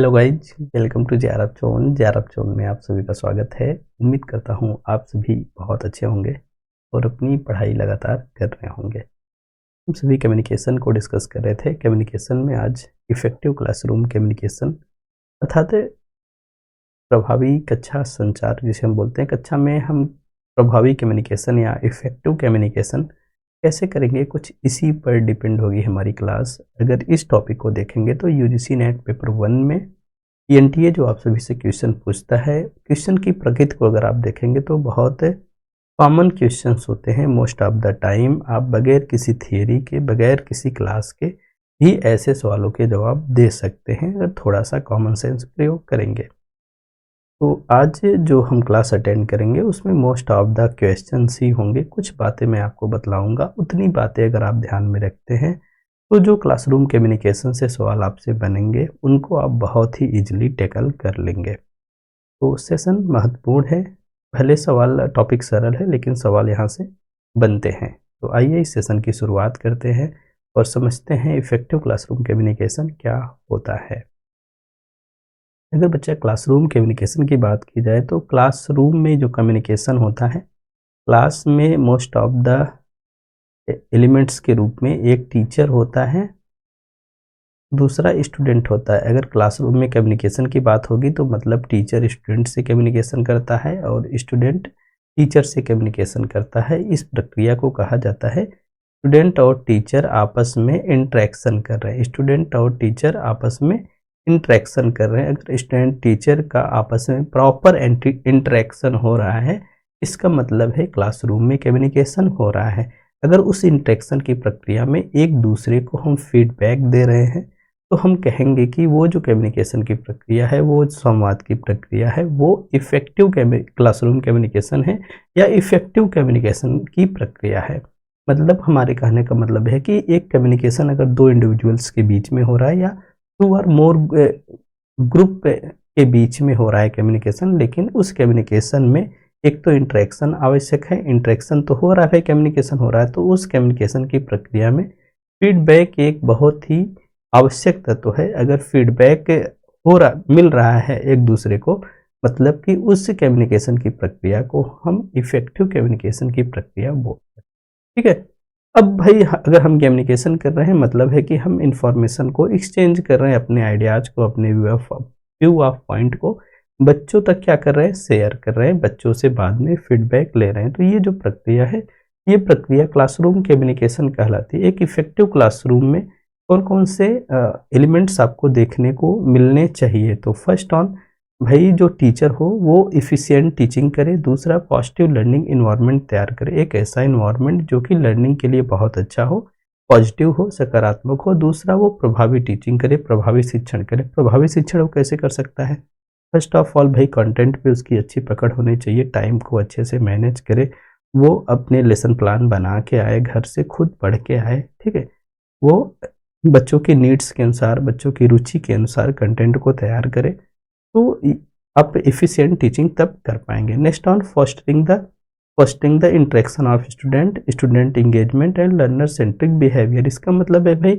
Hello guys, welcome to J R F zone में आप सभी का स्वागत है। उम्मीद करता हूँ आप सभी बहुत अच्छे होंगे और अपनी पढ़ाई लगातार कर रहे होंगे। हम सभी कम्युनिकेशन को डिस्कस कर रहे थे। कम्युनिकेशन में आज इफेक्टिव क्लासरूम कम्युनिकेशन अर्थात प्रभावी कक्षा संचार जिसे हम बोलते हैं, कक्षा में हम प्रभावी कम्युनिकेशन या इफेक्टिव कम्युनिकेशन कैसे करेंगे, कुछ इसी पर डिपेंड होगी हमारी क्लास। अगर इस टॉपिक को देखेंगे तो यूजीसी नेट पेपर 1 में एनटीए जो आप सभी से क्वेश्चन पूछता है, क्वेश्चन की प्रकृति को अगर आप देखेंगे तो बहुत कॉमन क्वेश्चंस होते हैं। मोस्ट ऑफ द टाइम आप बगैर किसी थियरी के, बगैर किसी क्लास के भी ऐसे सवालों के जवाब दे सकते हैं अगर थोड़ा सा कॉमन सेंस प्रयोग करेंगे। तो आज जो हम क्लास अटेंड करेंगे उसमें मोस्ट ऑफ द क्वेश्चंस ही होंगे। कुछ बातें मैं आपको बतलाऊंगा, उतनी बातें अगर आप ध्यान में रखते हैं तो जो क्लासरूम कम्युनिकेशन से सवाल आपसे बनेंगे उनको आप बहुत ही इजीली टैकल कर लेंगे। तो सेशन महत्वपूर्ण है, भले सवाल टॉपिक सरल है लेकिन सवाल यहाँ से बनते हैं। तो आइए इस सेशन की शुरुआत करते हैं और समझते हैं इफेक्टिव क्लासरूम कम्युनिकेशन क्या होता है। अगर बच्चा क्लासरूम कम्युनिकेशन की बात की जाए तो क्लासरूम में जो कम्युनिकेशन होता है, क्लास में मोस्ट ऑफ द एलिमेंट्स के रूप में एक टीचर होता है, दूसरा स्टूडेंट होता है। अगर क्लासरूम में कम्युनिकेशन की बात होगी तो मतलब टीचर स्टूडेंट से कम्युनिकेशन करता है और स्टूडेंट टीचर से कम्युनिकेशन करता है। इस प्रक्रिया को कहा जाता है स्टूडेंट और टीचर आपस में इंटरेक्शन कर रहे हैं। स्टूडेंट और टीचर आपस में इंटरेक्शन कर रहे हैं। अगर स्टूडेंट टीचर का आपस में प्रॉपर इंटरेक्शन हो रहा है, इसका मतलब है क्लासरूम में कम्युनिकेशन हो रहा है। अगर उस इंटरेक्शन की प्रक्रिया में एक दूसरे को हम फीडबैक दे रहे हैं तो हम कहेंगे कि वो जो कम्युनिकेशन की प्रक्रिया है, वो संवाद की प्रक्रिया है, वो इफेक्टिव क्लासरूम कम्युनिकेशन है या इफेक्टिव कम्युनिकेशन की प्रक्रिया है। मतलब हमारे कहने का मतलब है कि एक कम्युनिकेशन अगर दो इंडिविजुअल्स के बीच में हो रहा है या 2 और मोर ग्रुप के बीच में हो रहा है कम्युनिकेशन, लेकिन उस कम्युनिकेशन में एक तो इंटरेक्शन आवश्यक है। इंटरेक्शन तो हो रहा है, कम्युनिकेशन हो रहा है, तो उस कम्युनिकेशन की प्रक्रिया में फीडबैक एक बहुत ही आवश्यक तत्व है। अगर फीडबैक मिल रहा है एक दूसरे को, मतलब कि उस कम्युनिकेशन की प्रक्रिया को हम इफेक्टिव कम्युनिकेशन की प्रक्रिया बोलते हैं। ठीक है। अब भाई अगर हम कम्युनिकेशन कर रहे हैं मतलब है कि हम इंफॉर्मेशन को एक्सचेंज कर रहे हैं, अपने आइडियाज को, अपने व्यू ऑफ पॉइंट को बच्चों तक क्या कर रहे हैं, शेयर कर रहे हैं, बच्चों से बाद में फीडबैक ले रहे हैं। तो ये जो प्रक्रिया है, ये प्रक्रिया क्लासरूम कम्युनिकेशन कहलाती है। एक इफेक्टिव क्लासरूम में कौन कौन से एलिमेंट्स आपको देखने को मिलने चाहिए? तो फर्स्ट ऑन भाई जो टीचर हो वो इफ़िशिएंट टीचिंग करे। दूसरा पॉजिटिव लर्निंग इन्वायरमेंट तैयार करे, एक ऐसा इन्वायरमेंट जो कि लर्निंग के लिए बहुत अच्छा हो, पॉजिटिव हो, सकारात्मक हो। दूसरा वो प्रभावी टीचिंग करे, प्रभावी शिक्षण करे। प्रभावी शिक्षण वो कैसे कर सकता है? फर्स्ट ऑफ ऑल भाई कंटेंट पे उसकी अच्छी पकड़ होनी चाहिए, टाइम को अच्छे से मैनेज करे, वो अपने लेसन प्लान बना के आए, घर से खुद पढ़ के आए। ठीक है। वो बच्चों की नीड्स के अनुसार, बच्चों की रुचि के अनुसार कंटेंट को तैयार करे, तो आप एफिशिएंट टीचिंग तब कर पाएंगे। Next on fostering the interaction of student engagement and learner centric behaviour. इसका मतलब है भाई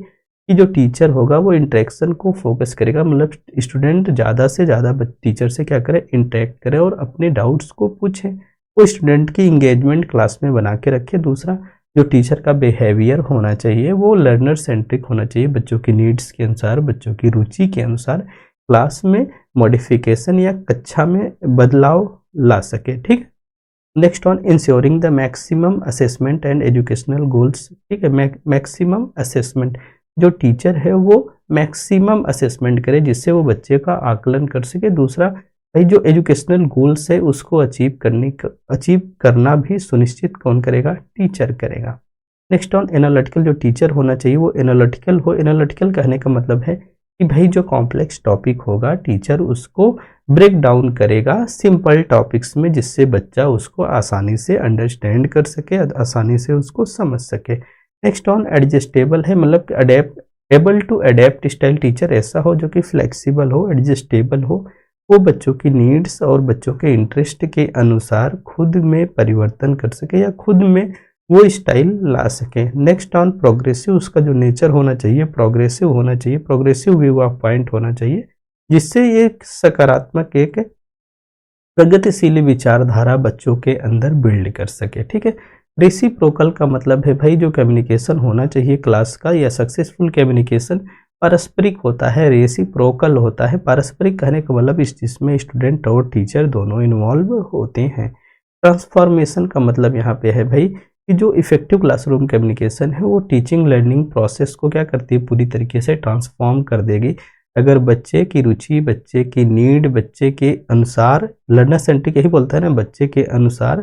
कि जो टीचर होगा वो इंटरेक्शन को फोकस करेगा, मतलब स्टूडेंट ज़्यादा से ज़्यादा टीचर से क्या करे, इंटरेक्ट करे और अपने डाउट्स को पूछे। वो स्टूडेंट की इंगेजमेंट क्लास में बना के रखे। दूसरा जो टीचर का बिहेवियर होना चाहिए वो लर्नर सेंट्रिक होना चाहिए, बच्चों की नीड्स के अनुसार, बच्चों की रुचि के अनुसार क्लास में मॉडिफिकेशन या कक्षा में बदलाव ला सके। ठीक। Next on ensuring the maximum assessment and educational goals. ठीक है। मैक्सिमम असेसमेंट, जो टीचर है वो मैक्सिमम असेसमेंट करे जिससे वो बच्चे का आकलन कर सके। दूसरा भाई जो एजुकेशनल गोल्स है उसको अचीव करना भी सुनिश्चित कौन करेगा? टीचर करेगा। नेक्स्ट ऑन एनालिटिकल, जो टीचर होना चाहिए वो एनालिटिकल हो। एनालिटिकल कहने का मतलब है कि भाई जो कॉम्प्लेक्स टॉपिक होगा टीचर उसको ब्रेक डाउन करेगा सिंपल टॉपिक्स में, जिससे बच्चा उसको आसानी से अंडरस्टैंड कर सके, आसानी से उसको समझ सके। नेक्स्ट ऑन एडजस्टेबल है, मतलब able to adapt style, teacher ऐसा हो जो कि फ्लेक्सिबल हो, एडजस्टेबल हो, वो बच्चों की नीड्स और बच्चों के इंटरेस्ट के अनुसार खुद में परिवर्तन कर सके या खुद में वो स्टाइल ला सके। नेक्स्ट ऑन प्रोग्रेसिव, उसका जो नेचर होना चाहिए प्रोग्रेसिव होना चाहिए, प्रोग्रेसिव व्यू ऑफ पॉइंट होना चाहिए, जिससे ये सकारात्मक एक प्रगतिशील विचारधारा बच्चों के अंदर बिल्ड कर सके। ठीक है, रेसिप्रोकल का मतलब है भाई जो कम्युनिकेशन होना चाहिए क्लास का या सक्सेसफुल कम्युनिकेशन पारस्परिक होता है, रेसिप्रोकल होता है। पारस्परिक कहने का मतलब इस जिसमें स्टूडेंट और टीचर दोनों इन्वॉल्व होते हैं। ट्रांसफॉर्मेशन का मतलब यहाँ पे है भाई कि जो इफेक्टिव क्लासरूम कम्युनिकेशन है वो टीचिंग लर्निंग प्रोसेस को क्या करती है, पूरी तरीके से ट्रांसफॉर्म कर देगी। अगर बच्चे की रुचि, बच्चे की नीड, बच्चे के अनुसार, लर्नर सेंट्रिक यही बोलता है ना, बच्चे के अनुसार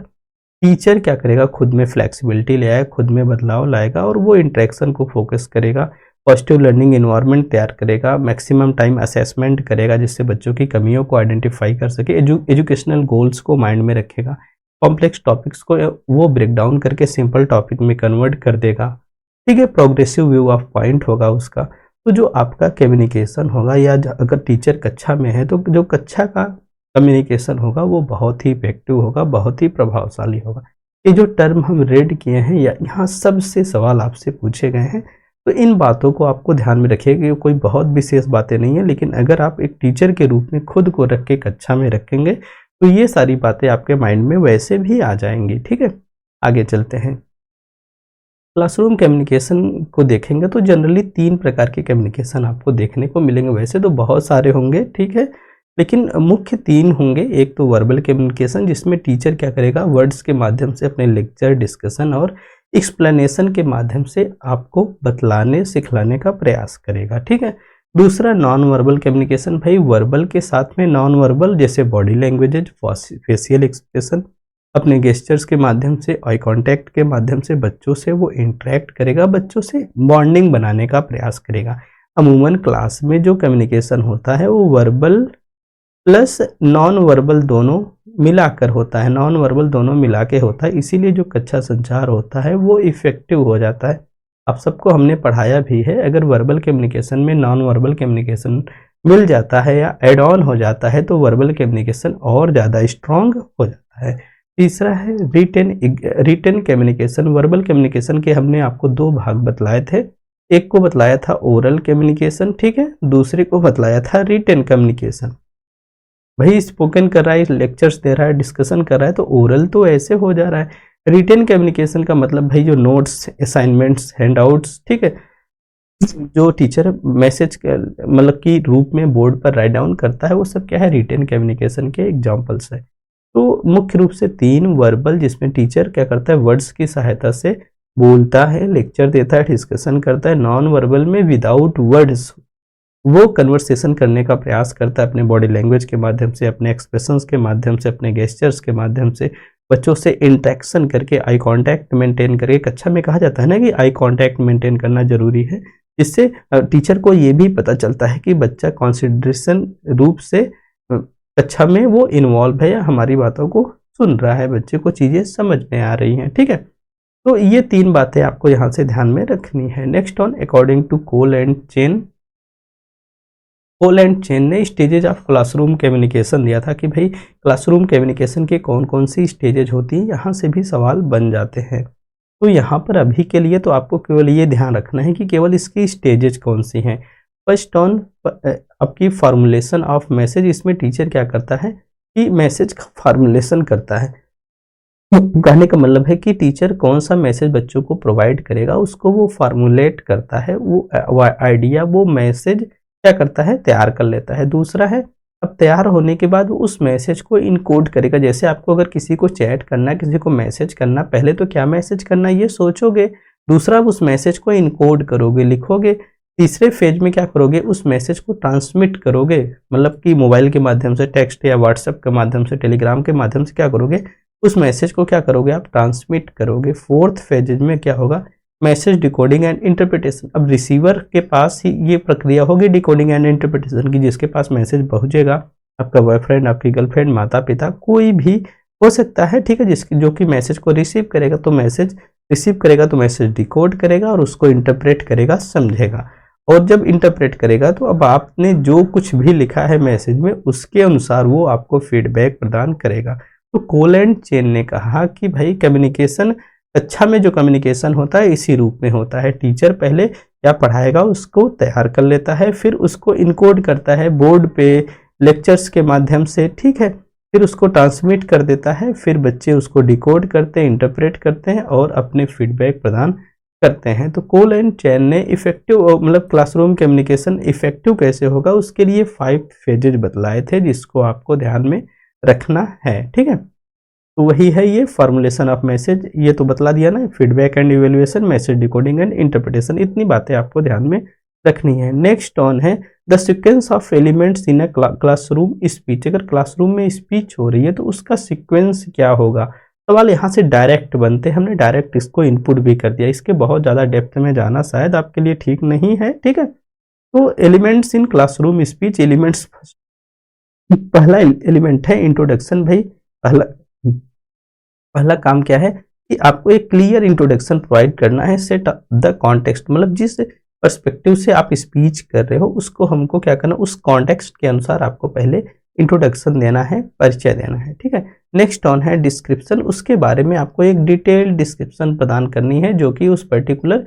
टीचर क्या करेगा, खुद में फ्लेक्सिबिलिटी ले आएगा, खुद में बदलाव लाएगा और वो इंटरेक्शन को फोकस करेगा, पॉजिटिव लर्निंग इन्वायरमेंट तैयार करेगा, मैक्सिमम टाइम असेसमेंट करेगा जिससे बच्चों की कमियों को आइडेंटिफाई कर सके, एजुकेशनल गोल्स को माइंड में रखेगा, कॉम्प्लेक्स टॉपिक्स को वो ब्रेक डाउन करके सिंपल टॉपिक में कन्वर्ट कर देगा। ठीक है, प्रोग्रेसिव व्यू ऑफ पॉइंट होगा उसका। तो जो आपका कम्युनिकेशन होगा या अगर टीचर कक्षा में है तो जो कक्षा का कम्युनिकेशन होगा वो बहुत ही इफेक्टिव होगा, बहुत ही प्रभावशाली होगा। ये जो टर्म हम रेड किए हैं या यहाँ सबसे सवाल आपसे पूछे गए हैं, तो इन बातों को आपको ध्यान में रखिए कि कोई बहुत विशेष बातें नहीं है, लेकिन अगर आप एक टीचर के रूप में खुद को रख के कक्षा में रखेंगे तो ये सारी बातें आपके माइंड में वैसे भी आ जाएंगी। ठीक है, आगे चलते हैं। क्लासरूम कम्युनिकेशन को देखेंगे तो जनरली 3 प्रकार के कम्युनिकेशन आपको देखने को मिलेंगे। वैसे तो बहुत सारे होंगे, ठीक है, लेकिन मुख्य 3 होंगे। एक तो वर्बल कम्युनिकेशन जिसमें टीचर क्या करेगा, वर्ड्स के माध्यम से अपने लेक्चर, डिस्कशन और एक्सप्लेनेशन के माध्यम से आपको बतलाने सिखलाने का प्रयास करेगा। ठीक है, दूसरा नॉन वर्बल कम्युनिकेशन, भाई वर्बल के साथ में नॉन वर्बल जैसे बॉडी लैंग्वेजेज, फेशियल एक्सप्रेशन, अपने गेस्चर्स के माध्यम से, आई कांटेक्ट के माध्यम से बच्चों से वो इंटरेक्ट करेगा, बच्चों से बॉन्डिंग बनाने का प्रयास करेगा। अमूमन क्लास में जो कम्युनिकेशन होता है वो वर्बल प्लस नॉन वर्बल दोनों मिलाकर होता है, नॉन वर्बल दोनों मिला के होता है, इसीलिए जो कक्षा संचार होता है वो इफेक्टिव हो जाता है। आप सबको हमने पढ़ाया भी है, अगर वर्बल कम्युनिकेशन में नॉन वर्बल कम्युनिकेशन मिल जाता है या एड ऑन हो जाता है तो वर्बल कम्युनिकेशन और ज़्यादा स्ट्रॉन्ग हो जाता है। तीसरा है रिटन कम्युनिकेशन। वर्बल कम्युनिकेशन के हमने आपको 2 भाग बतलाए थे, एक को बतलाया था ओरल कम्युनिकेशन, ठीक है, दूसरे को बतलाया था रिटन कम्युनिकेशन। भाई स्पोकन कर रहा है, लेक्चर्स दे रहा है, डिस्कशन कर रहा है तो ओरल तो ऐसे हो जा रहा है। रिटन कम्युनिकेशन का मतलब भाई जो नोट्स, असाइनमेंट्स, हैंडआउट्स, ठीक है, जो टीचर मैसेज मतलब कि रूप में बोर्ड पर राइट डाउन करता है वो सब क्या है, रिटन कम्युनिकेशन के एग्जांपल्स है। तो मुख्य रूप से 3 वर्बल जिसमें टीचर क्या करता है, वर्ड्स की सहायता से बोलता है, लेक्चर देता है, डिस्कशन करता है। नॉन वर्बल में विदाउट वर्ड्स वो कन्वर्सेशन करने का प्रयास करता है अपने बॉडी लैंग्वेज के माध्यम से, अपने एक्सप्रेशंस के माध्यम से, अपने गेस्चर्स के माध्यम से, बच्चों से इंटरेक्शन करके, आई कांटेक्ट मेंटेन करके। कक्षा में कहा जाता है ना कि आई कांटेक्ट मेंटेन करना जरूरी है, इससे टीचर को ये भी पता चलता है कि बच्चा कॉन्सेंट्रेशन रूप से कक्षा में वो इन्वॉल्व है या हमारी बातों को सुन रहा है, बच्चे को चीज़ें समझ में आ रही हैं। ठीक है, तो ये 3 बातें आपको यहाँ से ध्यान में रखनी है। Next on according to Cole and Chen ने स्टेजेज ऑफ क्लासरूम कम्युनिकेशन दिया था कि भाई क्लासरूम कम्युनिकेशन के कौन कौन सी स्टेजेज होती हैं, यहाँ से भी सवाल बन जाते हैं। तो यहाँ पर अभी के लिए तो आपको केवल ये ध्यान रखना है कि केवल इसकी स्टेजेज कौन सी हैं। फर्स्ट ऑन आपकी फार्मूलेशन ऑफ मैसेज, इसमें टीचर क्या करता है कि मैसेज का फार्मूलेशन करता है। कहने का मतलब है कि टीचर कौन सा मैसेज बच्चों को प्रोवाइड करेगा उसको वो फार्मूलेट करता है, वो आइडिया, वो मैसेज क्या करता है, तैयार कर लेता है। दूसरा है अब तैयार होने के बाद उस मैसेज को इनकोड करेगा। जैसे आपको अगर किसी को चैट करना है, किसी को मैसेज करना, पहले तो क्या मैसेज करना ये सोचोगे, दूसरा उस मैसेज को इनकोड करोगे, लिखोगे, तीसरे फेज में क्या करोगे, उस मैसेज को ट्रांसमिट करोगे, मतलब कि मोबाइल के माध्यम से, टेक्स्ट या व्हाट्सएप के माध्यम से, टेलीग्राम के माध्यम से क्या करोगे, उस मैसेज को क्या करोगे, आप ट्रांसमिट करोगे। फोर्थ फेज में क्या होगा, मैसेज डिकोडिंग एंड इंटरप्रिटेशन। अब रिसीवर के पास ही ये प्रक्रिया होगी डिकोडिंग एंड इंटरप्रिटेशन की, जिसके पास मैसेज पहुंचेगा, आपका बॉयफ्रेंड, आपकी गर्लफ्रेंड, माता पिता, कोई भी हो सकता है, ठीक है, जो कि मैसेज को रिसीव करेगा, तो मैसेज रिसीव करेगा तो मैसेज डिकोड करेगा और उसको इंटरप्रेट करेगा, समझेगा। और जब इंटरप्रेट करेगा तो अब आपने जो कुछ भी लिखा है मैसेज में उसके अनुसार वो आपको फीडबैक प्रदान करेगा। तो कोल एंड चेन ने कहा कि भाई कम्युनिकेशन कक्षा में जो कम्युनिकेशन होता है इसी रूप में होता है। टीचर पहले क्या पढ़ाएगा उसको तैयार कर लेता है, फिर उसको इनकोड करता है बोर्ड पे लेक्चर्स के माध्यम से, ठीक है, फिर उसको ट्रांसमिट कर देता है, फिर बच्चे उसको डिकोड करते हैं, इंटरप्रेट करते हैं और अपने फीडबैक प्रदान करते हैं। तो कोल एंड चैन ने इफेक्टिव मतलब क्लासरूम कम्युनिकेशन इफेक्टिव कैसे होगा उसके लिए 5 फेजेज बतलाए थे, जिसको आपको ध्यान में रखना है, ठीक है। तो वही है ये फॉर्मुलेशन ऑफ मैसेज, ये तो बतला दिया ना, feedback and evaluation, message decoding and interpretation, इतनी बातें आपको ध्यान में रखनी है। नेक्स्ट ऑन है the sequence of elements in a classroom speech. अगर क्लासरूम में स्पीच हो रही है तो उसका सीक्वेंस क्या होगा। सवाल यहाँ से डायरेक्ट बनते हैं, हमने डायरेक्ट इसको इनपुट भी कर दिया, इसके बहुत ज़्यादा डेप्थ में जाना शायद आपके लिए ठीक नहीं है, ठीक है। तो elements in classroom speech, elements, पहला एलिमेंट है इंट्रोडक्शन। भाई पहला काम क्या है कि आपको एक क्लियर इंट्रोडक्शन प्रोवाइड करना है, सेट द कॉन्टेक्स्ट, मतलब जिस पर्सपेक्टिव से आप स्पीच कर रहे हो उसको हमको क्या करना, उस कॉन्टेक्स्ट के अनुसार आपको पहले इंट्रोडक्शन देना है, परिचय देना है, ठीक है। नेक्स्ट ऑन है डिस्क्रिप्शन, उसके बारे में आपको एक डिटेल्ड डिस्क्रिप्शन प्रदान करनी है जो कि उस पर्टिकुलर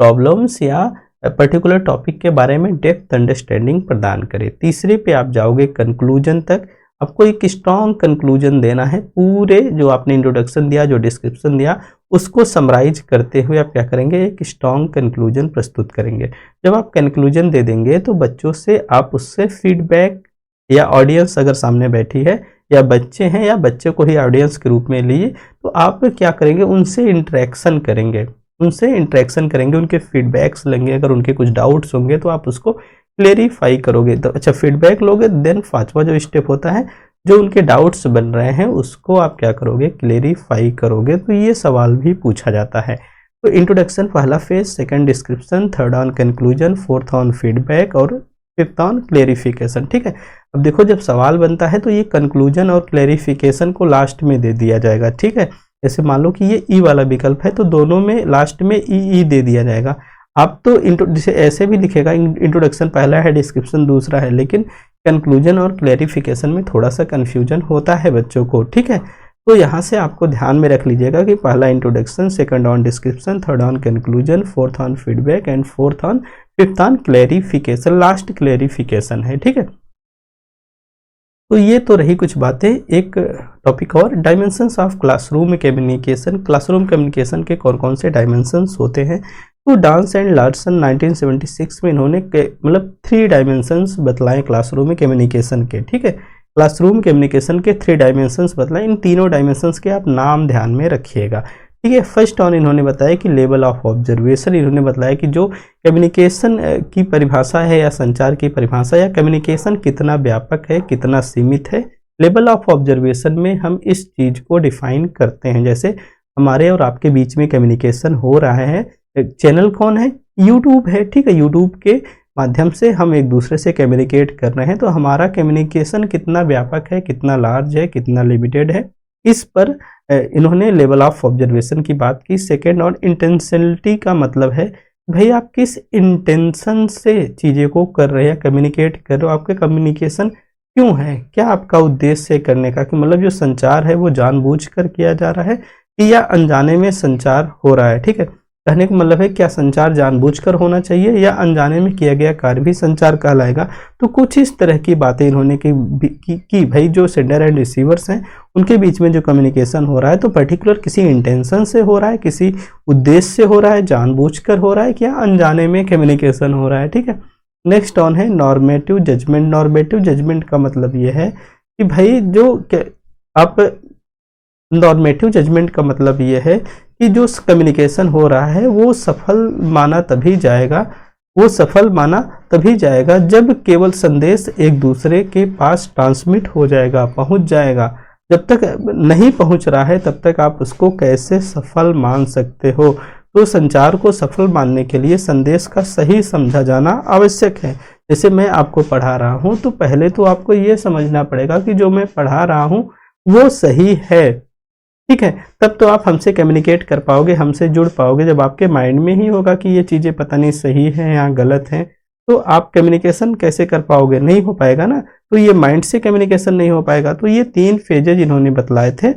प्रॉब्लम्स या पर्टिकुलर टॉपिक के बारे में डेप्थ अंडरस्टैंडिंग प्रदान करे। तीसरे पे आप जाओगे कंक्लूजन तक, आपको एक स्ट्रॉन्ग कंक्लूजन देना है, पूरे जो आपने इंट्रोडक्शन दिया, जो डिस्क्रिप्शन दिया, उसको समराइज करते हुए आप क्या करेंगे, एक स्ट्रॉन्ग कंक्लूजन प्रस्तुत करेंगे। जब आप कंक्लूजन दे देंगे तो बच्चों से आप उससे फीडबैक, या ऑडियंस अगर सामने बैठी है या बच्चे हैं या बच्चे को ही ऑडियंस के रूप में लिए, तो आप क्या करेंगे, उनसे इंटरेक्शन करेंगे, उनके फीडबैक्स लेंगे, अगर उनके कुछ डाउट्स होंगे तो आप उसको क्लेरिफाई करोगे। तो अच्छा फीडबैक लोगे, देन 5वां जो स्टेप होता है, जो उनके डाउट्स बन रहे हैं उसको आप क्या करोगे, क्लेरिफाई करोगे। तो ये सवाल भी पूछा जाता है। तो इंट्रोडक्शन पहला phase, second description, third on conclusion, fourth on feedback और फिफ्थ ऑन क्लेरिफिकेशन, ठीक है। अब देखो जब सवाल बनता है तो ये कंक्लूजन और क्लेरिफिकेशन को लास्ट में दे दिया जाएगा, ठीक है। जैसे मान लो कि ये ई वाला विकल्प है तो दोनों में लास्ट में ई दे दिया जाएगा। आप तो जैसे ऐसे भी लिखेगा, इंट्रोडक्शन पहला है, डिस्क्रिप्शन दूसरा है, लेकिन कंक्लूजन और क्लेरिफिकेशन में थोड़ा सा कंफ्यूजन होता है बच्चों को, ठीक है। तो यहाँ से आपको ध्यान में रख लीजिएगा कि पहला introduction, second on description, third on conclusion, fourth on feedback and fifth on clarification, last clarification है, ठीक है। तो ये तो रही कुछ बातें। एक टॉपिक और, dimensions of classroom communication. Classroom communication के कौन कौन से डायमेंशंस होते हैं। तो डांस एंड लार्सन 1976 में इन्होंने मतलब 3 डायमेंशंस बतलाए क्लासरूम कम्युनिकेशन के, ठीक है। क्लासरूम कम्युनिकेशन के 3 डायमेंशंस बतलाए, इन तीनों डायमेंशंस के आप नाम ध्यान में रखिएगा, ठीक है। फर्स्ट ऑन इन्होंने बताया कि लेवल ऑफ ऑब्जर्वेशन, इन्होंने बताया कि जो कम्युनिकेशन की परिभाषा है या संचार की परिभाषा, या कम्युनिकेशन कितना व्यापक है, कितना सीमित है। लेवल ऑफ ऑब्जर्वेशन में हम इस चीज को डिफाइन करते हैं, जैसे हमारे और आपके बीच में कम्युनिकेशन हो रहा है, चैनल कौन है, यूट्यूब है, ठीक है। यूट्यूब के माध्यम से हम एक दूसरे से कम्युनिकेट कर रहे हैं, तो हमारा कम्युनिकेशन कितना व्यापक है, कितना लार्ज है, कितना लिमिटेड है, इस पर इन्होंने लेवल ऑफ ऑब्जर्वेशन की बात की। सेकेंड ऑन इंटेंशनलिटी का मतलब है भाई आप किस इंटेंशन से चीज़ें को कर रहे हैं, कम्युनिकेट कर रहे हो, आपके कम्युनिकेशन क्यों है, क्या आपका उद्देश्य है करने का, कि मतलब जो संचार है वो जानबूझकर किया जा रहा है कि या अनजाने में संचार हो रहा है, ठीक है। कहने का मतलब है क्या संचार जानबूझकर होना चाहिए या अनजाने में किया गया कार्य भी संचार कहलाएगा। तो कुछ इस तरह की बातें इन्होंने की भाई जो सेंडर एंड रिसीवर्स हैं उनके बीच में जो कम्युनिकेशन हो रहा है तो पर्टिकुलर किसी इंटेंशन से हो रहा है, किसी उद्देश्य से हो रहा है, जानबूझकर हो रहा है, क्या अनजाने में कम्युनिकेशन हो रहा है, ठीक है। नेक्स्ट ऑन है नॉर्मेटिव जजमेंट। नॉर्मेटिव जजमेंट का मतलब ये है कि भाई जो आप नॉर्मेटिव जजमेंट का मतलब ये है कि जो कम्युनिकेशन हो रहा है वो सफल माना तभी जाएगा जब केवल संदेश एक दूसरे के पास ट्रांसमिट हो जाएगा, पहुंच जाएगा। जब तक नहीं पहुंच रहा है तब तक आप उसको कैसे सफल मान सकते हो। तो संचार को सफल मानने के लिए संदेश का सही समझा जाना आवश्यक है। जैसे मैं आपको पढ़ा रहा हूं तो पहले तो आपको ये समझना पड़ेगा कि जो मैं पढ़ा रहा हूं वो सही है, ठीक है। तब तो आप हमसे कम्युनिकेट कर पाओगे, हमसे जुड़ पाओगे। जब आपके माइंड में ही होगा कि ये चीज़ें पता नहीं सही है या गलत हैं, तो आप कम्युनिकेशन कैसे कर पाओगे, नहीं हो पाएगा ना। तो ये माइंड से कम्युनिकेशन नहीं हो पाएगा। तो ये 3 फेजेज इन्होंने बतलाए थे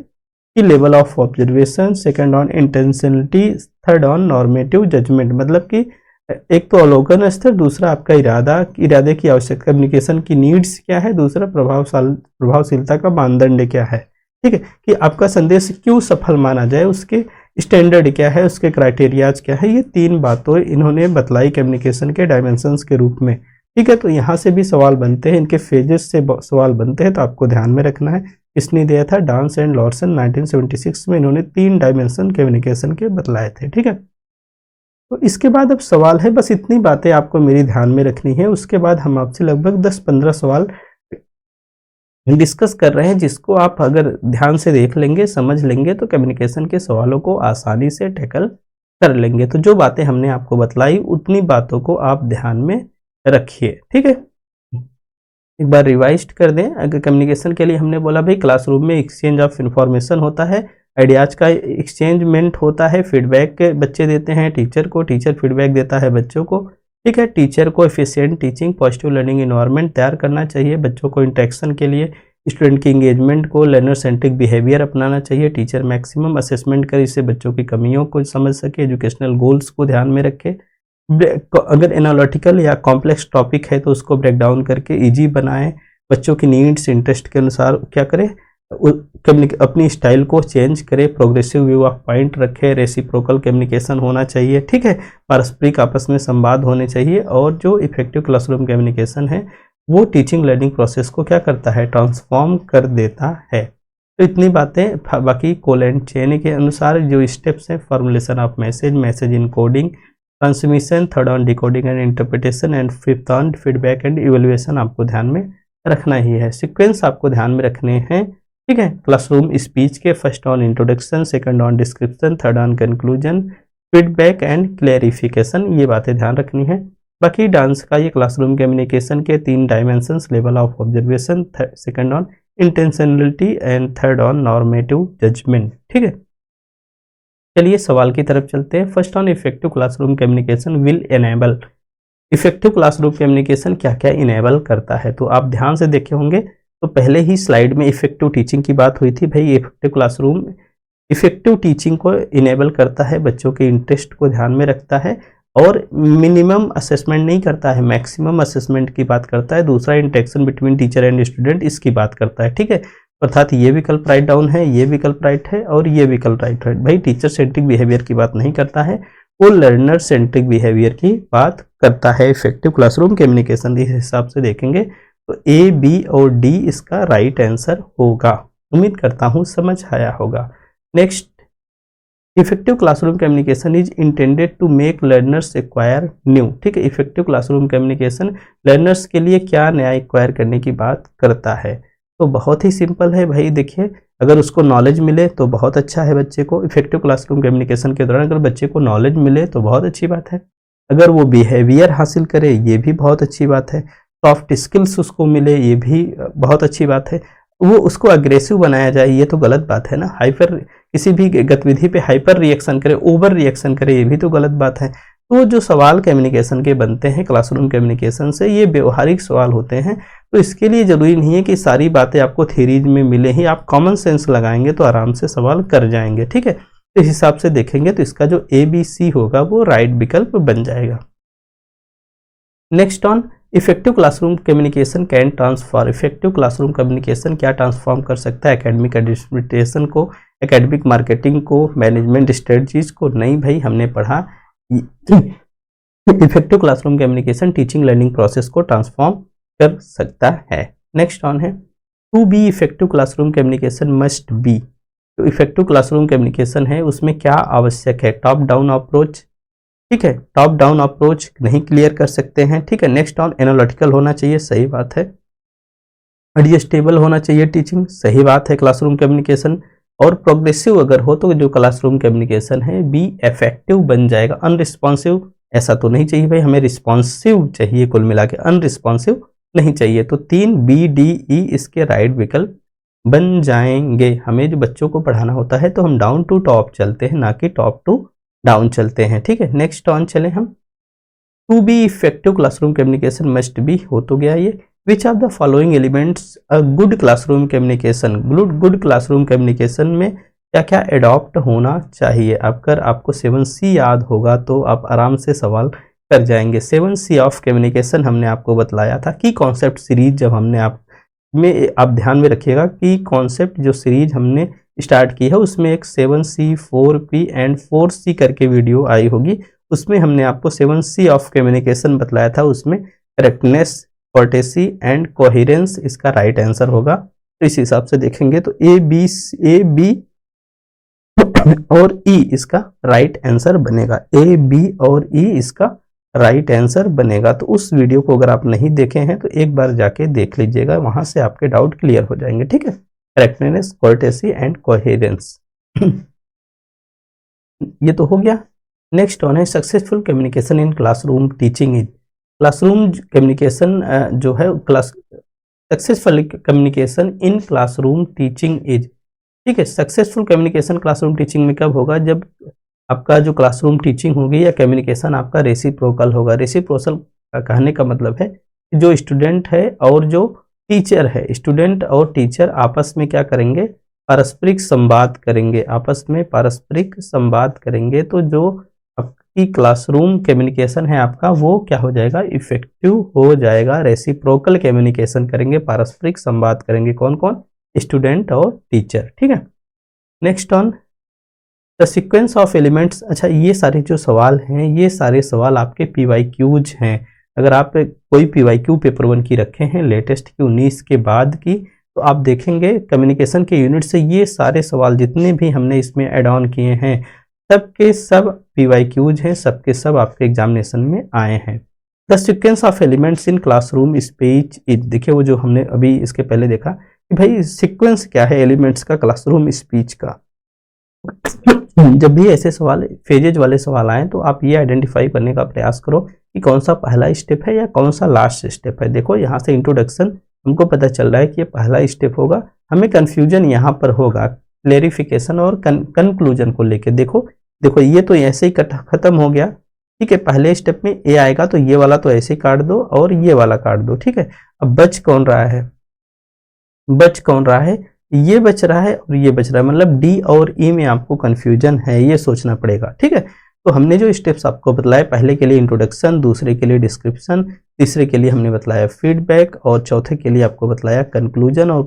कि level of observation, second on intentionality, third on normative judgement. मतलब कि एक तो अवलोकन स्तर, दूसरा आपका इरादे की आवश्यकता, कम्युनिकेशन की नीड्स क्या है, दूसरा प्रभावशीलता का मानदंड क्या है। ठीक है, कि आपका संदेश क्यों सफल माना जाए, उसके स्टैंडर्ड क्या है, उसके क्राइटेरियाज क्या है, ये 3 बातें इन्होंने बतलाई कम्युनिकेशन के डायमेंशंस के रूप में। ठीक है, तो यहाँ से भी सवाल बनते हैं, इनके फेजेस से सवाल बनते हैं, तो आपको ध्यान में रखना है। किसने दिया था? डांस एंड लॉर्सन 1976 में इन्होंने 3 डायमेंशन कम्युनिकेशन के बतलाए थे। ठीक है, तो इसके बाद अब सवाल है, बस इतनी बातें आपको मेरी ध्यान में रखनी है। उसके बाद हम आपसे लगभग 10-15 सवाल डिस्कस कर रहे हैं, जिसको आप अगर ध्यान से देख लेंगे, समझ लेंगे, तो कम्युनिकेशन के सवालों को आसानी से टैकल कर लेंगे। तो जो बातें हमने आपको बतलाई उतनी बातों को आप ध्यान में रखिए। ठीक है, एक बार रिवाइज कर दें। अगर कम्युनिकेशन के लिए हमने बोला भाई क्लासरूम में एक्सचेंज ऑफ इंफॉर्मेशन होता है, आइडियाज का एक्सचेंजमेंट होता है, फीडबैक बच्चे देते हैं टीचर को, टीचर फीडबैक देता है बच्चों को। ठीक है, टीचर को efficient teaching, positive learning environment तैयार करना चाहिए बच्चों को इंटरेक्शन के लिए, स्टूडेंट की इंगेजमेंट को, लर्नर सेंट्रिक बिहेवियर अपनाना चाहिए। टीचर मैक्सिमम असेसमेंट करे, इससे बच्चों की कमियों को समझ सके, एजुकेशनल गोल्स को ध्यान में रखे। अगर एनालिटिकल या कॉम्प्लेक्स टॉपिक है तो उसको ब्रेक डाउन करके इजी बनाएं, बच्चों की नीड्स इंटरेस्ट के अनुसार क्या करें, अपनी स्टाइल को चेंज करे, प्रोग्रेसिव व्यू ऑफ पॉइंट रखे, रेसिप्रोकल कम्युनिकेशन होना चाहिए। ठीक है, पारस्परिक आपस में संवाद होने चाहिए। और जो इफेक्टिव क्लासरूम कम्युनिकेशन है वो टीचिंग लर्निंग प्रोसेस को क्या करता है? ट्रांसफॉर्म कर देता है। तो इतनी बातें, बाकी कोल एंड चेन के अनुसार जो स्टेप्स हैं, formulation of message, message encoding, transmission, third on decoding and interpretation, and fifth on feedback and evaluation आपको ध्यान में रखना ही है। सीक्वेंस आपको ध्यान में रखने हैं। ठीक है, क्लासरूम स्पीच के first on introduction, second on description, third on conclusion, feedback and clarification, ये बातें ध्यान रखनी है। बाकी डांस का ये क्लासरूम कम्युनिकेशन के 3 dimensions, level of observation, second on intentionality and third on normative judgement. ठीक है, चलिए सवाल की तरफ चलते हैं। First on effective classroom communication will enable. Effective classroom communication क्या क्या इनेबल करता है? तो आप ध्यान से देखे होंगे, तो पहले ही स्लाइड में इफेक्टिव टीचिंग की बात हुई थी। भाई इफेक्टिव क्लासरूम इफेक्टिव टीचिंग को इनेबल करता है, बच्चों के इंटरेस्ट को ध्यान में रखता है, और मिनिमम असेसमेंट नहीं करता है, मैक्सिमम असेसमेंट की बात करता है। दूसरा interaction between teacher and student, इसकी बात करता है। ठीक है, अर्थात ये विकल्प राइट डाउन है, ये विकल्प राइट है, और ये विकल्प राइट है। भाई टीचर सेंट्रिक बिहेवियर की बात नहीं करता है, वो लर्नर सेंट्रिक बिहेवियर की बात करता है। इफेक्टिव क्लासरूम कम्युनिकेशन इस हिसाब से देखेंगे तो ए, बी और डी इसका राइट आंसर होगा। उम्मीद करता हूं समझ आया होगा। Next, effective classroom communication is intended to make learners acquire new. ठीक है, इफेक्टिव क्लासरूम कम्युनिकेशन लर्नर्स के लिए क्या नया एक्वायर करने की बात करता है? तो बहुत ही सिंपल है भाई। देखिए, अगर उसको नॉलेज मिले तो बहुत अच्छा है बच्चे को। इफेक्टिव क्लासरूम कम्युनिकेशन के दौरान अगर बच्चे को नॉलेज मिले तो बहुत अच्छी बात है। अगर वो बिहेवियर हासिल करे ये भी बहुत अच्छी बात है। सॉफ्ट स्किल्स उसको मिले ये भी बहुत अच्छी बात है। वो उसको अग्रेसिव बनाया जाए ये तो गलत बात है ना। हाइपर किसी भी गतिविधि पे हाइपर रिएक्शन करे, ओवर रिएक्शन करे, ये भी तो गलत बात है। तो जो सवाल कम्युनिकेशन के बनते हैं क्लासरूम कम्युनिकेशन से, ये व्यवहारिक सवाल होते हैं। तो इसके लिए ज़रूरी नहीं है कि सारी बातें आपको थ्योरीज में मिले ही, आप कॉमन सेंस लगाएंगे तो आराम से सवाल कर जाएंगे। ठीक है, तो इस हिसाब से देखेंगे तो इसका जो ए बी सी होगा वो राइट विकल्प बन जाएगा। Next on effective classroom communication can transform. Effective classroom communication क्या ट्रांसफॉर्म कर सकता है? एकेडमिक एडमिनिस्ट्रेशन को, एकेडमिक मार्केटिंग को, मैनेजमेंट स्ट्रेटजीज को। नहीं भाई, हमने पढ़ा effective classroom communication teaching learning process को ट्रांसफॉर्म कर सकता है। नेक्स्ट ऑन है to be effective classroom communication must be. तो इफेक्टिव क्लासरूम कम्युनिकेशन है उसमें क्या आवश्यक है? Top down approach. ठीक है, टॉप डाउन अप्रोच नहीं क्लियर कर सकते हैं। ठीक है, नेक्स्ट ऑन एनालिटिकल होना चाहिए, सही बात है। एडजस्टेबल होना चाहिए टीचिंग, सही बात है। क्लासरूम कम्युनिकेशन और प्रोग्रेसिव अगर हो तो जो क्लासरूम कम्युनिकेशन है बी इफेक्टिव बन जाएगा। अनरिस्पॉन्सिव ऐसा तो नहीं चाहिए भाई, हमें रिस्पॉन्सिव चाहिए, कुल मिला के अनरिस्पॉन्सिव नहीं चाहिए। तो 3 बी डी ई इसके राइट विकल्प बन जाएंगे। हमें जो बच्चों को पढ़ाना होता है तो हम डाउन टू टॉप चलते हैं, ना कि टॉप टू डाउन चलते हैं। ठीक है, नेक्स्ट ऑन चले हम। To be effective classroom communication must be हो तो गया ये। Which of the following elements a good classroom communication. Good classroom communication में क्या क्या एडॉप्ट होना चाहिए। अगर आपको 7C याद होगा तो आप आराम से सवाल कर जाएंगे। 7C ऑफ कम्युनिकेशन हमने आपको बतलाया था कि कॉन्सेप्ट सीरीज जब हमने आप ध्यान में रखिएगा कि कॉन्सेप्ट जो सीरीज हमने स्टार्ट की है उसमें एक 7C 4P एंड 4C करके वीडियो आई होगी। उसमें हमने आपको 7C ऑफ कम्युनिकेशन बतलाया था। उसमें करेक्टनेस, कोर्टेसी एंड कोहेरेंस इसका राइट आंसर होगा। तो इस हिसाब से देखेंगे तो ए बी और ई इसका राइट आंसर बनेगा। ए बी और ई इसका राइट आंसर बनेगा। तो उस वीडियो को अगर आप नहीं देखे हैं तो एक बार जाके देख लीजिएगा, वहां से आपके डाउट क्लियर हो जाएंगे। ठीक है, करेक्टनेस, कोर्टेसी एंड कोहेरेंस ये तो हो गया। नेक्स्ट वन है successful communication in classroom teaching is. Classroom communication जो है successful communication in classroom teaching is. ठीक है, सक्सेसफुल कम्युनिकेशन क्लासरूम टीचिंग में कब होगा, जब आपका जो क्लासरूम टीचिंग होगी या कम्युनिकेशन आपका रेसिप्रोकल होगा। रेसिप्रोकल का कहने का मतलब है जो स्टूडेंट है और जो टीचर है, स्टूडेंट और टीचर आपस में क्या करेंगे, पारस्परिक संवाद करेंगे, आपस में पारस्परिक संवाद करेंगे। तो जो आपकी क्लासरूम कम्युनिकेशन है आपका वो क्या हो जाएगा, इफेक्टिव हो जाएगा। रेसिप्रोकल कम्युनिकेशन करेंगे, पारस्परिक संवाद करेंगे, कौन कौन, स्टूडेंट और टीचर। ठीक है, next on the sequence of elements. अच्छा, ये सारे जो सवाल हैं ये सारे सवाल आपके PYQs हैं। अगर आप कोई PYQ पेपर 1 की रखे हैं लेटेस्ट की 19 के बाद की, तो आप देखेंगे कम्युनिकेशन के यूनिट से ये सारे सवाल जितने भी हमने इसमें ऐड ऑन किए हैं सबके सब PYQs हैं, सबके सब आपके एग्जामिनेशन में आए हैं। The sequence of elements in classroom speech is. देखिए वो जो हमने अभी इसके पहले देखा कि भाई सीक्वेंस क्या है एलिमेंट्स का क्लासरूम स्पीच का। जब भी ऐसे सवाल फेजेज वाले सवाल आए तो आप ये आइडेंटिफाई करने का प्रयास करो कि कौन सा पहला स्टेप है या कौन सा लास्ट स्टेप है। देखो यहाँ से इंट्रोडक्शन हमको पता चल रहा है कि ये पहला स्टेप होगा, हमें कंफ्यूजन यहाँ पर होगा क्लेरिफिकेशन और कंक्लूजन को लेके। देखो ये तो ऐसे ही खत्म हो गया। ठीक है, पहले स्टेप में ए आएगा तो ये वाला तो ऐसे ही काट दो और ये वाला काट दो। ठीक है, अब बच कौन रहा है, ये बच रहा है और ये बच रहा है, मतलब डी और ई में आपको कंफ्यूजन है, ये सोचना पड़ेगा। ठीक है, तो हमने जो स्टेप्स आपको बतलाए, पहले के लिए इंट्रोडक्शन, दूसरे के लिए डिस्क्रिप्शन, तीसरे के लिए हमने बतलाया फीडबैक और चौथे के लिए आपको बतलाया कंक्लूजन और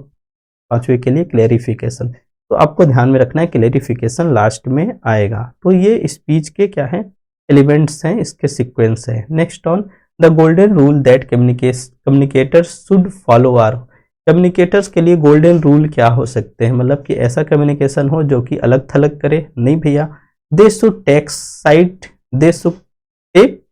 पांचवे के लिए क्लेरिफिकेशन। तो आपको ध्यान में रखना है क्लेरिफिकेशन लास्ट में आएगा। तो ये स्पीच के क्या है, एलिमेंट्स हैं, इसके सीक्वेंस है। Next on the golden rule that communicators should follow are. Communicators के लिए गोल्डन रूल क्या हो सकते हैं, मतलब कि ऐसा कम्युनिकेशन हो जो कि अलग थलग करे, नहीं भैया। दे शुड टेक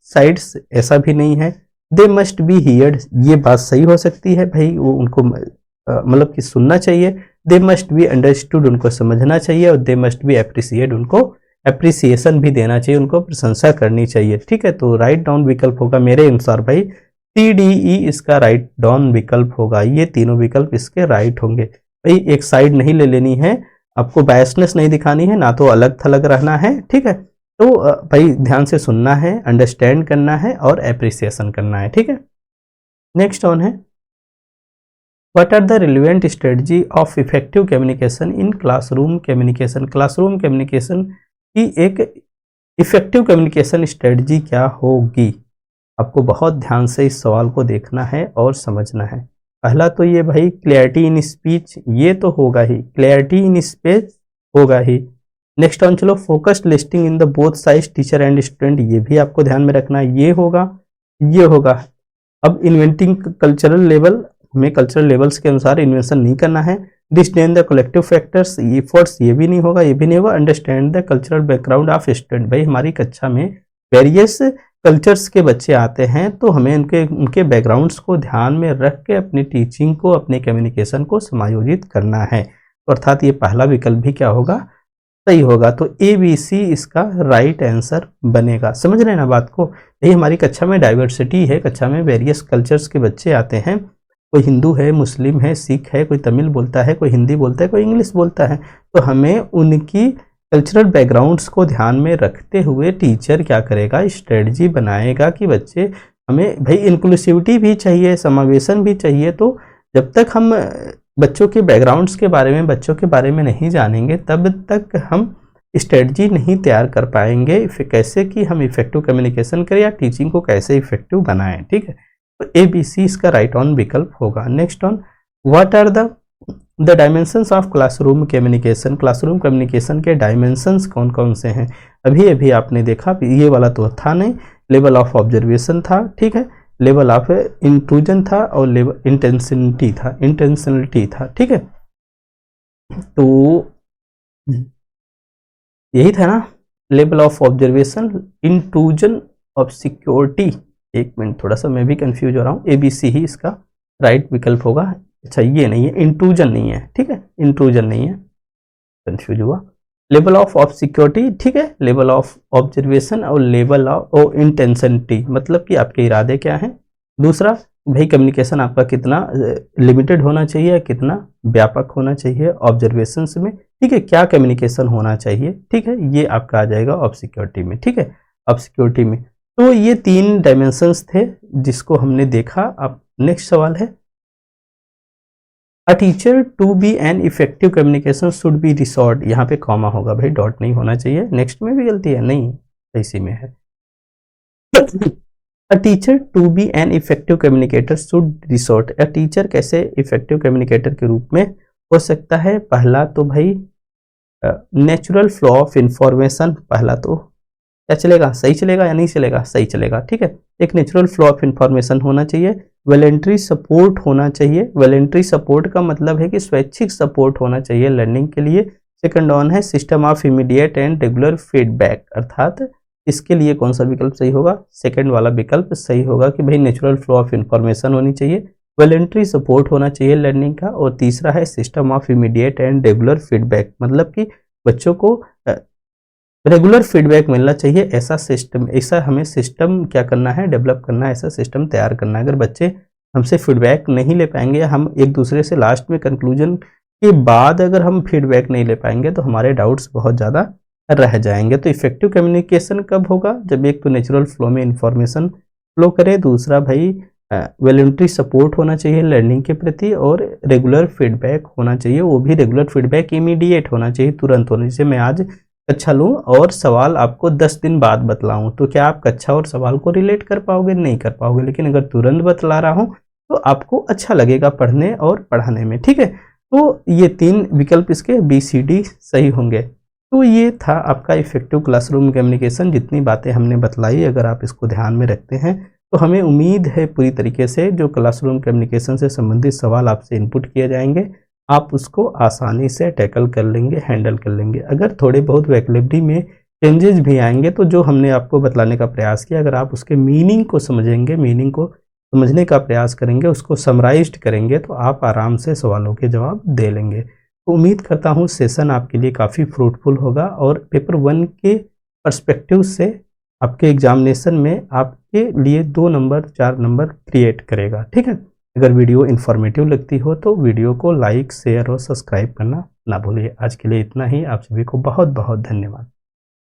साइड्स, ऐसा भी नहीं है। दे मस्ट बी हियर्ड, ये बात सही हो सकती है भाई, वो उनको मतलब कि सुनना चाहिए। दे मस्ट बी अंडरस्टूड, उनको समझना चाहिए। और दे मस्ट बी एप्रिसिएट, उनको एप्रिसिएशन भी देना चाहिए, उनको प्रशंसा करनी चाहिए। ठीक है, तो राइट डाउन विकल्प होगा मेरे अनुसार भाई CDE इसका राइट डाउन विकल्प होगा। ये तीनों विकल्प इसके राइट होंगे भाई। एक साइड नहीं ले लेनी है, आपको बायसनेस नहीं दिखानी है, ना तो अलग थलग रहना है। ठीक है, तो भाई ध्यान से सुनना है, अंडरस्टैंड करना है और एप्रिसिएशन करना है। ठीक है, नेक्स्ट ऑन है what are the relevant strategy of effective communication in classroom communication. Classroom communication की एक इफेक्टिव कम्युनिकेशन स्ट्रेटजी क्या होगी, आपको बहुत ध्यान से इस सवाल को देखना है और समझना है। पहला तो ये भाई क्लैरिटी इन स्पीच, ये तो होगा ही, क्लैरिटी इन स्पीच होगा ही। नेक्स्ट ऑन चलो focused listing in the both sides teacher and student, ये भी आपको ध्यान में रखना है, ये होगा। अब इन्वेंटिंग कल्चरल लेवल, हमें कल्चरल लेवल्स के अनुसार इन्वेंशन नहीं करना है। Disdain the collective factors efforts, ये भी नहीं होगा। Understand the cultural background of student, भाई हमारी कक्षा में वेरियस कल्चर्स के बच्चे आते हैं तो हमें उनके बैकग्राउंड्स को ध्यान में रख के अपनी टीचिंग को, अपने कम्युनिकेशन को समायोजित करना है। तो अर्थात ये पहला विकल्प भी क्या होगा, सही होगा। तो ABC इसका राइट आंसर बनेगा। समझ रहे हैं ना बात को, यही हमारी कक्षा में डाइवर्सिटी है, कक्षा में वेरियस कल्चर्स के बच्चे आते हैं, कोई हिंदू है, मुस्लिम है, सिख है, कोई तमिल बोलता है, कोई हिंदी बोलता है, कोई इंग्लिश बोलता है। तो हमें उनकी कल्चरल बैकग्राउंड्स को ध्यान में रखते हुए टीचर क्या करेगा, स्ट्रेटजी बनाएगा कि बच्चे, हमें भाई इंक्लूसिविटी भी चाहिए, समावेशन भी चाहिए। तो जब तक हम बच्चों के बैकग्राउंड्स के बारे में, बच्चों के बारे में नहीं जानेंगे, तब तक हम स्ट्रेटजी नहीं तैयार कर पाएंगे कैसे कि हम इफेक्टिव कम्युनिकेशन करें या टीचिंग को कैसे इफेक्टिव बनाएं। ठीक है, तो ABC इसका राइट ऑन विकल्प होगा। Next on, what are the dimensions of classroom communication. Classroom communication के डायमेंशंस कौन कौन से हैं? अभी अभी आपने देखा, ये वाला तो था नहीं, लेवल ऑफ ऑब्जर्वेशन था, ठीक है, लेवल ऑफ इंट्रूजन था और लेवल इंटेंशनलिटी था, ठीक है। तो यही था ना, level of observation, intrusion of security. एक मिनट, थोड़ा सा मैं भी कंफ्यूज हो रहा हूँ। ABC ही इसका राइट विकल्प होगा। अच्छा, ये नहीं है, इंट्रूजन नहीं है, ठीक है, इंट्रूजन नहीं है, कंफ्यूज हुआ। लेवल ऑफ सिक्योरिटी, ठीक है, लेवल ऑफ ऑब्जर्वेशन और लेवल ऑफ इंटेंशनलिटी, मतलब कि आपके इरादे क्या हैं। दूसरा, भाई कम्युनिकेशन आपका कितना लिमिटेड होना चाहिए, कितना व्यापक होना चाहिए ऑब्जर्वेशंस में, ठीक है, क्या कम्युनिकेशन होना चाहिए, ठीक है, ये आपका आ जाएगा ऑफ सिक्योरिटी में, ठीक है, ऑफ सिक्योरिटी में। तो ये 3 डायमेंशंस थे जिसको हमने देखा। अब नेक्स्ट सवाल है, a teacher to be an effective communication should be resort. यहाँ पे कॉमा होगा भाई, डॉट नहीं होना चाहिए। नेक्स्ट में भी गलती है, नहीं, इसी में है। A teacher to be an effective communicator should resort. A teacher कैसे इफेक्टिव कम्युनिकेटर के रूप में हो सकता है? पहला तो भाई नेचुरल फ्लो ऑफ इंफॉर्मेशन। पहला तो क्या चलेगा, सही चलेगा या नहीं चलेगा? सही चलेगा, ठीक है। एक नेचुरल फ्लो ऑफ इंफॉर्मेशन होना चाहिए। वॉलंटरी सपोर्ट होना चाहिए। वॉलंटरी सपोर्ट का मतलब है कि स्वैच्छिक सपोर्ट होना चाहिए लर्निंग के लिए। सेकंड ऑन है system of immediate and regular feedback, अर्थात इसके लिए कौन सा विकल्प सही होगा? सेकंड वाला विकल्प सही होगा कि भाई नेचुरल फ्लो ऑफ इंफॉर्मेशन होनी चाहिए, वॉलंटरी सपोर्ट होना चाहिए लर्निंग का, और तीसरा है system of immediate and regular feedback, मतलब कि बच्चों को रेगुलर फीडबैक मिलना चाहिए। ऐसा सिस्टम, ऐसा हमें सिस्टम क्या करना है, डेवलप करना है, ऐसा सिस्टम तैयार करना है। अगर बच्चे हमसे फीडबैक नहीं ले पाएंगे, हम एक दूसरे से लास्ट में कंक्लूजन के बाद अगर हम फीडबैक नहीं ले पाएंगे तो हमारे डाउट्स बहुत ज़्यादा रह जाएंगे। तो इफेक्टिव कम्युनिकेशन कब होगा? जब एक तो नेचुरल फ्लो में इंफॉर्मेशन फ्लो करे, दूसरा भाई वॉलंटरी सपोर्ट होना चाहिए लर्निंग के प्रति, और रेगुलर फीडबैक होना चाहिए। वो भी रेगुलर फीडबैक इमीडिएट होना चाहिए, तुरंत होना चाहिए। मैं आज कक्षा लूँ और सवाल आपको 10 दिन बाद बतलाऊँ, तो क्या आप कक्षा और सवाल को रिलेट कर पाओगे? नहीं कर पाओगे। लेकिन अगर तुरंत बतला रहा हूँ तो आपको अच्छा लगेगा पढ़ने और पढ़ाने में, ठीक है। तो ये 3 विकल्प इसके BCD सही होंगे। तो ये था आपका इफेक्टिव क्लासरूम कम्युनिकेशन। जितनी बातें हमने बतलाई, अगर आप इसको ध्यान में रखते हैं तो हमें उम्मीद है पूरी तरीके से जो क्लासरूम कम्युनिकेशन से संबंधित सवाल आपसे इनपुट किए जाएंगे, आप उसको आसानी से टैकल कर लेंगे, हैंडल कर लेंगे। अगर थोड़े बहुत वोकैबुलरी में चेंजेस भी आएंगे तो जो हमने आपको बतलाने का प्रयास किया, अगर आप उसके मीनिंग को समझेंगे, मीनिंग को समझने का प्रयास करेंगे, उसको समराइज्ड करेंगे, तो आप आराम से सवालों के जवाब दे लेंगे। तो उम्मीद करता हूँ सेशन आपके लिए काफ़ी फ्रूटफुल होगा और पेपर 1 के पर्सपेक्टिव से आपके एग्जामिनेशन में आपके लिए 2 नंबर 4 नंबर क्रिएट करेगा, ठीक है। अगर वीडियो इन्फॉर्मेटिव लगती हो तो वीडियो को लाइक, शेयर और सब्सक्राइब करना ना भूलिए। आज के लिए इतना ही। आप सभी को बहुत बहुत धन्यवाद।